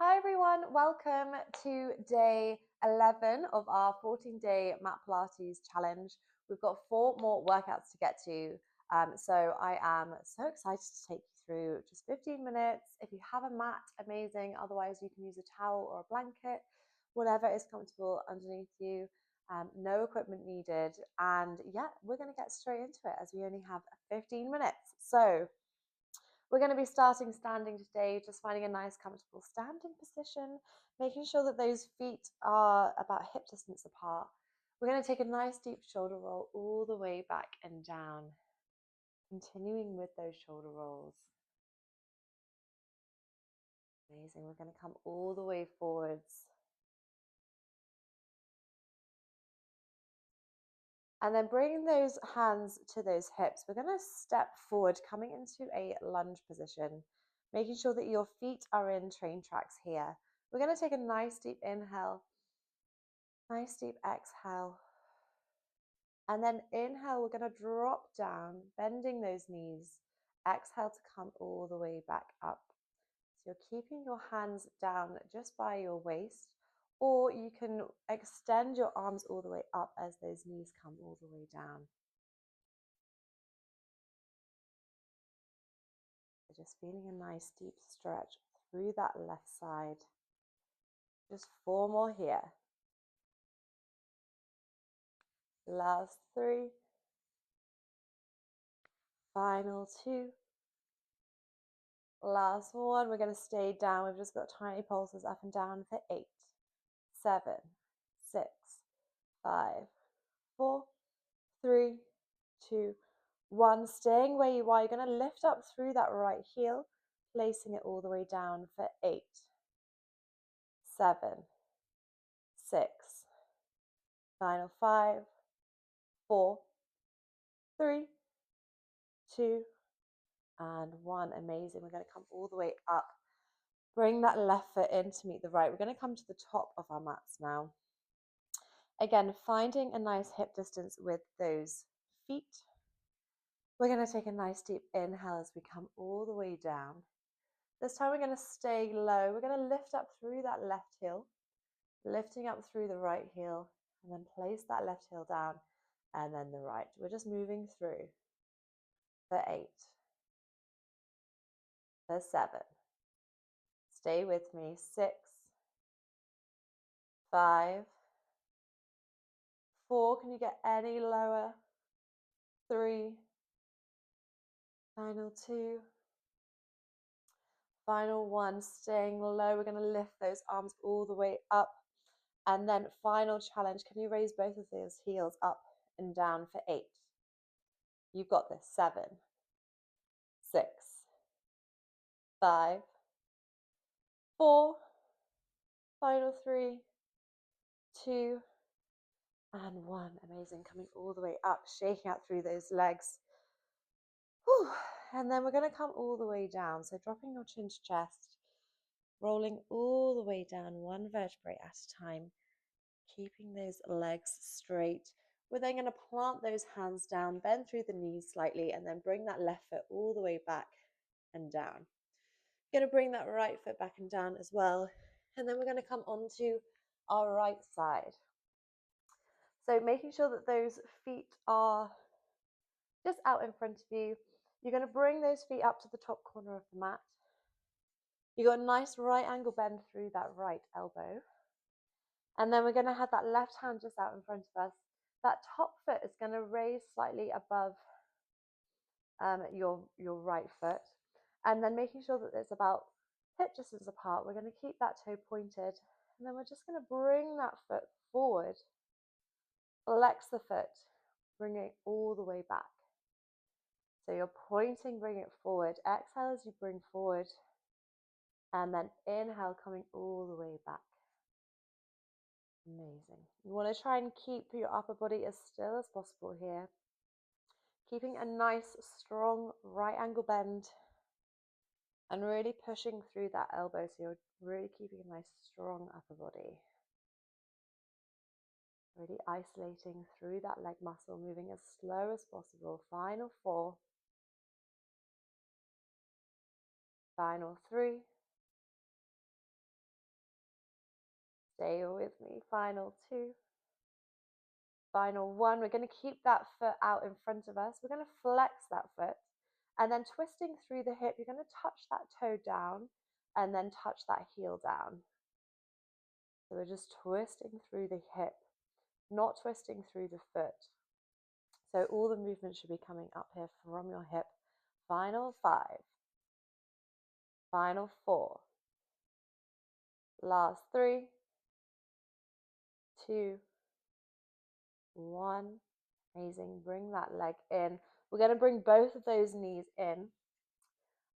Hi everyone, welcome to day 11 of our 14-day Mat Pilates challenge. We've got 4 more workouts to get to, so I am so excited to take you through just 15 minutes. If you have a mat, amazing. Otherwise, you can use a towel or a blanket, whatever is comfortable underneath you. No equipment needed. And yeah, we're going to get straight into it as we only have 15 minutes. So we're going to be starting standing today, just finding a nice comfortable standing position, making sure that those feet are about hip distance apart. We're going to take a nice deep shoulder roll all the way back and down, continuing with those shoulder rolls. Amazing. We're going to come all the way forwards. And then bringing those hands to those hips, we're going to step forward, coming into a lunge position, making sure that your feet are in train tracks here. We're going to take a nice deep inhale, nice deep exhale. And then inhale, we're going to drop down, bending those knees. Exhale to come all the way back up. So you're keeping your hands down just by your waist, or you can extend your arms all the way up as those knees come all the way down. So just feeling a nice deep stretch through that left side. Just 4 more here. Last 3. Final 2. Last 1. We're going to stay down. We've just got tiny pulses up and down for 8, 7, 6, 5, 4, 3, 2, 1. Staying where you are. You're going to lift up through that right heel, placing it all the way down for 8, 7, 6, final 5, 4, 3, 2, and 1. Amazing. We're going to come all the way up. Bring that left foot in to meet the right. We're going to come to the top of our mats now. Again, finding a nice hip distance with those feet. We're going to take a nice deep inhale as we come all the way down. This time we're going to stay low. We're going to lift up through that left heel, lifting up through the right heel, and then place that left heel down, and then the right. We're just moving through for 8, for 7. Stay with me. 6, 5, 4. Can you get any lower? 3, final 2, final 1. Staying low. We're going to lift those arms all the way up. And then final challenge. Can you raise both of those heels up and down for 8? You've got this. 7, 6, 5, 4, final 3, 2, and 1. Amazing. Coming all the way up, shaking out through those legs. Whew. And then we're going to come all the way down. So dropping your chin to chest, rolling all the way down, 1 vertebrae at a time, keeping those legs straight. We're then going to plant those hands down, bend through the knees slightly, and then bring that left foot all the way back and down. Going to bring that right foot back and down as well. And then we're going to come onto our right side. So making sure that those feet are just out in front of you. You're going to bring those feet up to the top corner of the mat. You've got a nice right angle bend through that right elbow. And then we're going to have that left hand just out in front of us. That top foot is going to raise slightly above your right foot. And then making sure that it's about hip distance apart. We're going to keep that toe pointed. And then we're just going to bring that foot forward. Flex the foot, bring it all the way back. So you're pointing, bring it forward. Exhale as you bring forward. And then inhale, coming all the way back. Amazing. You want to try and keep your upper body as still as possible here. Keeping a nice, strong right angle bend. And really pushing through that elbow, so you're really keeping a nice, strong upper body. Really isolating through that leg muscle, moving as slow as possible. Final 4. Final 3. Stay with me. Final 2. Final 1. We're going to keep that foot out in front of us. We're going to flex that foot. And then twisting through the hip, you're going to touch that toe down and then touch that heel down. So we're just twisting through the hip, not twisting through the foot. So all the movement should be coming up here from your hip. Final 5. Final 4. Last 3, 2, 1. Amazing. Bring that leg in. We're going to bring both of those knees in.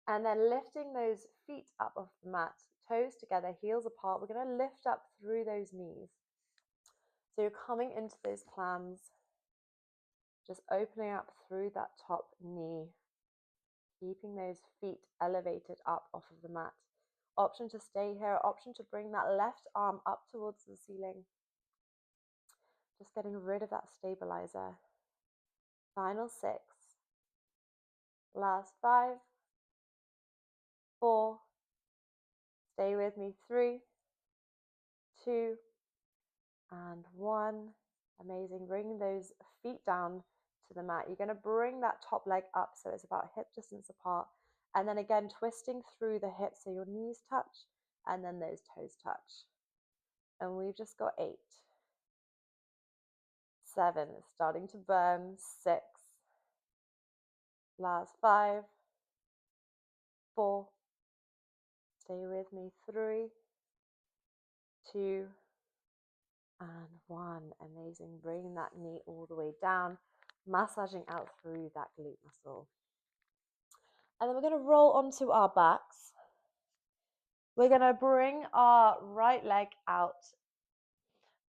And then lifting those feet up off the mat, toes together, heels apart. We're going to lift up through those knees. So you're coming into those clams, just opening up through that top knee, keeping those feet elevated up off of the mat. Option to stay here, option to bring that left arm up towards the ceiling. Just getting rid of that stabilizer. Final 6. Last 5. 4. Stay with me. 3, 2, and 1. Amazing. Bring those feet down to the mat. You're going to bring that top leg up so it's about hip distance apart. And then again, twisting through the hips so your knees touch and then those toes touch. And we've just got 8. 7. It's starting to burn. 6. Last 5. 4. Stay with me. 3, 2, and 1. Amazing. Bring that knee all the way down, massaging out through that glute muscle. And then we're going to roll onto our backs. We're going to bring our right leg out.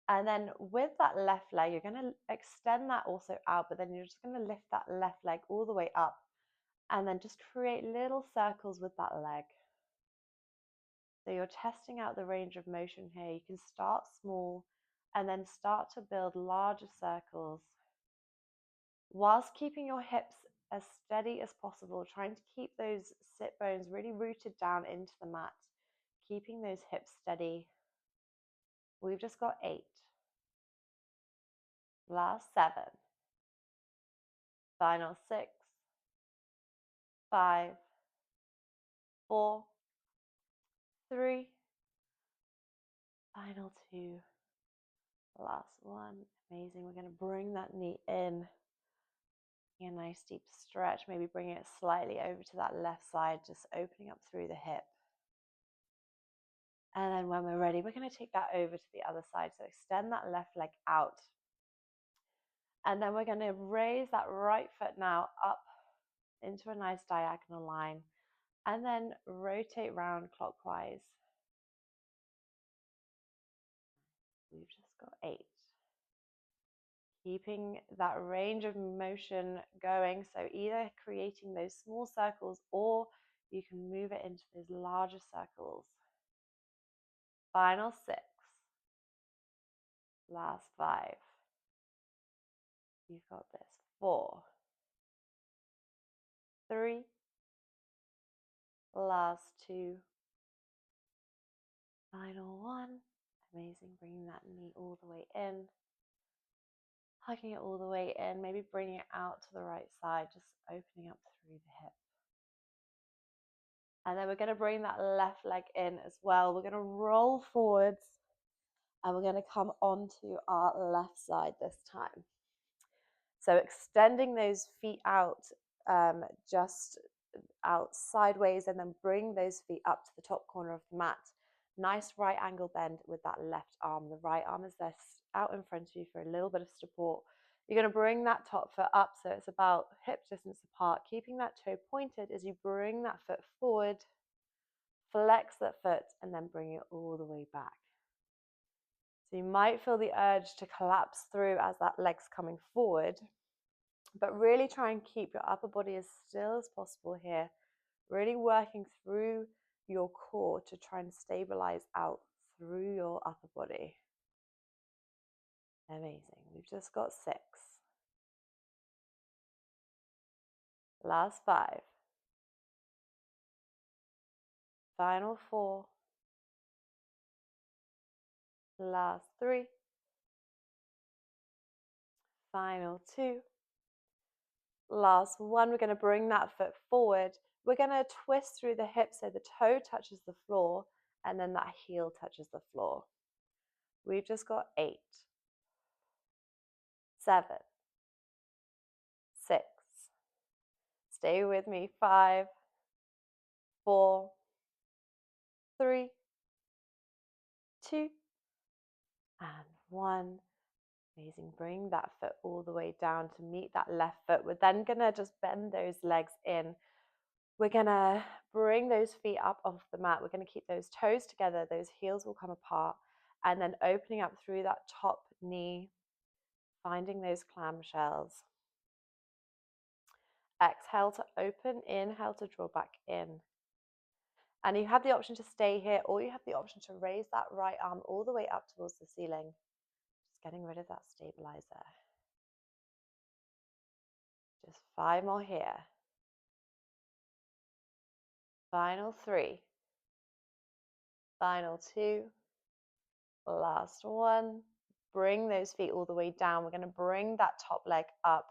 And then with that left leg, you're going to extend that also out, but then you're just going to lift that left leg all the way up. And then just create little circles with that leg. So you're testing out the range of motion here. You can start small and then start to build larger circles whilst keeping your hips as steady as possible, trying to keep those sit bones really rooted down into the mat, keeping those hips steady. We've just got 8. Last 7. Final 6. 5. 4. 3. Final 2. Last 1. Amazing. We're going to bring that knee in. A nice deep stretch, maybe bringing it slightly over to that left side, just opening up through the hip. And then when we're ready, we're going to take that over to the other side. So extend that left leg out. And then we're going to raise that right foot now up into a nice diagonal line. And then rotate round clockwise. We've just got 8. Keeping that range of motion going. So either creating those small circles or you can move it into those larger circles. Final 6. Last 5. You've got this. 4. 3. Last 2. Final 1. Amazing. Bringing that knee all the way in. Hugging it all the way in. Maybe bringing it out to the right side. Just opening up through the hip. And then we're going to bring that left leg in as well. We're going to roll forwards. And we're going to come onto our left side this time. So extending those feet out, just out sideways, and then bring those feet up to the top corner of the mat. Nice right angle bend with that left arm. The right arm is there out in front of you for a little bit of support. You're going to bring that top foot up so it's about hip distance apart, keeping that toe pointed as you bring that foot forward, flex that foot, and then bring it all the way back. So you might feel the urge to collapse through as that leg's coming forward, but really try and keep your upper body as still as possible here, really working through your core to try and stabilize out through your upper body. Amazing. We've just got 6. Last 5. Final 4. last 3, final 2, last 1. We're going to bring that foot forward. We're going to twist through the hip so the toe touches the floor and then that heel touches the floor. We've just got 8, 7, 6, stay with me, 5, 4, 3, 2, and 1. Amazing. Bring that foot all the way down to meet that left foot. We're then going to just bend those legs in. We're going to bring those feet up off the mat. We're going to keep those toes together. Those heels will come apart. And then opening up through that top knee, finding those clamshells. Exhale to open, inhale to draw back in. And you have the option to stay here, or you have the option to raise that right arm all the way up towards the ceiling. Just getting rid of that stabilizer. Just 5 more here. Final 3. Final 2. Last 1. Bring those feet all the way down. We're going to bring that top leg up,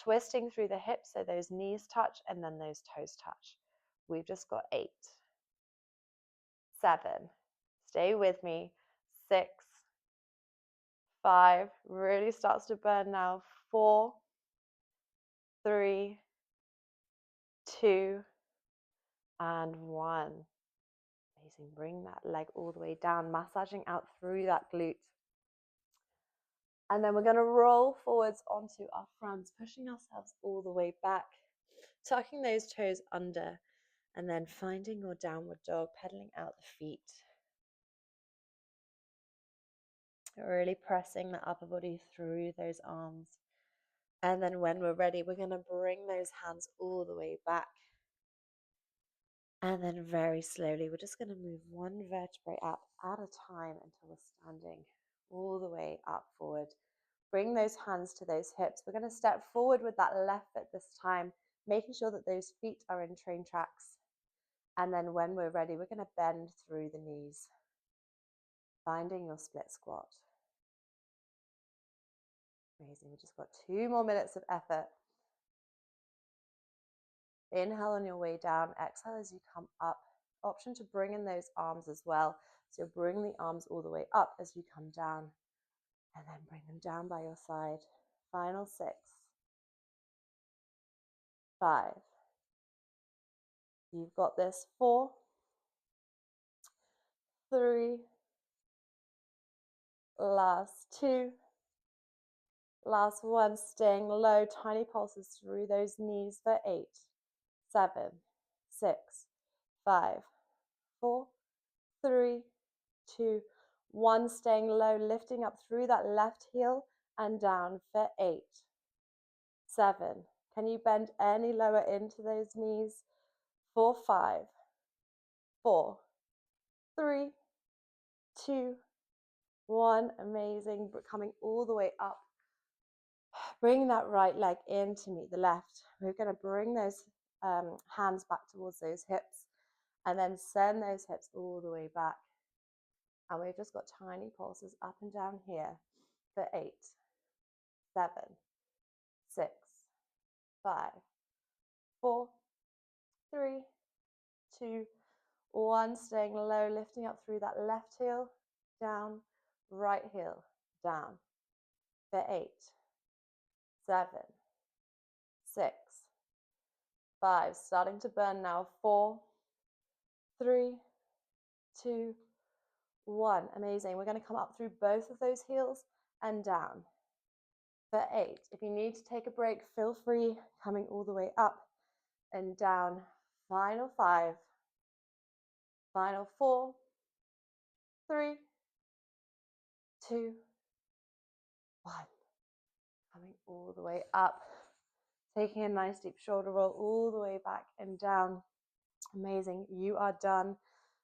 twisting through the hips so those knees touch and then those toes touch. We've just got 8, 7. Stay with me. 6, 5. Really starts to burn now. 4, 3, 2, and 1. Amazing. Bring that leg all the way down, massaging out through that glute. And then we're going to roll forwards onto our fronts, pushing ourselves all the way back, tucking those toes under, and then finding your downward dog, pedaling out the feet. Really pressing the upper body through those arms. And then when we're ready, we're going to bring those hands all the way back. And then very slowly, we're just going to move one vertebrae up at a time until we're standing all the way up forward. Bring those hands to those hips. We're going to step forward with that left foot this time, making sure that those feet are in train tracks. And then when we're ready, we're going to bend through the knees, finding your split squat. Amazing. We've just got 2 more minutes of effort. Inhale on your way down, exhale as you come up. Option to bring in those arms as well. So you'll bring the arms all the way up as you come down, and then bring them down by your side. Final 6, 5. You've got this. 4, 3, last 2, last 1. Staying low, tiny pulses through those knees for 8, 7, 6, 5, 4, 3, 2, 1. Staying low, lifting up through that left heel and down for 8, 7. Can you bend any lower into those knees? 4, 5, 4, 3, 2, 1. Amazing. Coming all the way up. Bring that right leg in to meet the left. We're going to bring those hands back towards those hips and then send those hips all the way back. And we've just got tiny pulses up and down here for 8, 7, 6, 5, 4, 3, 2, 1. Staying low, lifting up through that left heel, down, right heel, down for 8, 7, 6, 5. Starting to burn now. 4, 3, 2, 1. Amazing. We're going to come up through both of those heels and down for 8. If you need to take a break, feel free, coming all the way up and down. Final 5, final 4, 3, 2, 1. Coming all the way up, taking a nice deep shoulder roll all the way back and down. Amazing. You are done.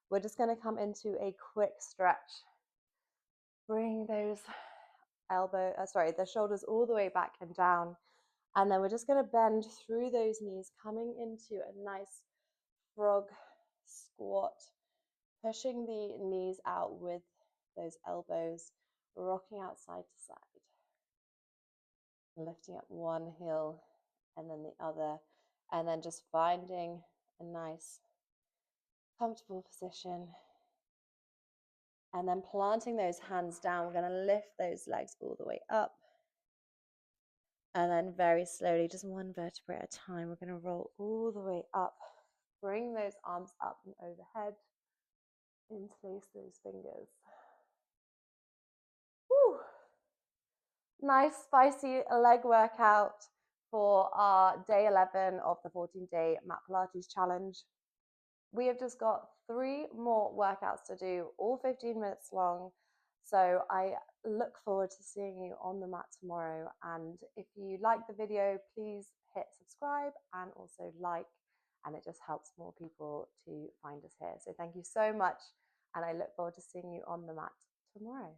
We're just going to come into a quick stretch. Bring those the shoulders all the way back and down. And then we're just going to bend through those knees, coming into a nice frog squat, pushing the knees out with those elbows, rocking out side to side. Lifting up one heel and then the other, and then just finding a nice, comfortable position. And then planting those hands down, we're going to lift those legs all the way up. And then very slowly, just one vertebrae at a time, we're going to roll all the way up. Bring those arms up and overhead. Interlace those fingers. Woo! Nice spicy leg workout for our day 11 of the 14-day Mat Pilates challenge. We have just got 3 more workouts to do, all 15 minutes long. So I look forward to seeing you on the mat tomorrow. And if you like the video, please hit subscribe and also like, and it just helps more people to find us here. So thank you so much. And I look forward to seeing you on the mat tomorrow.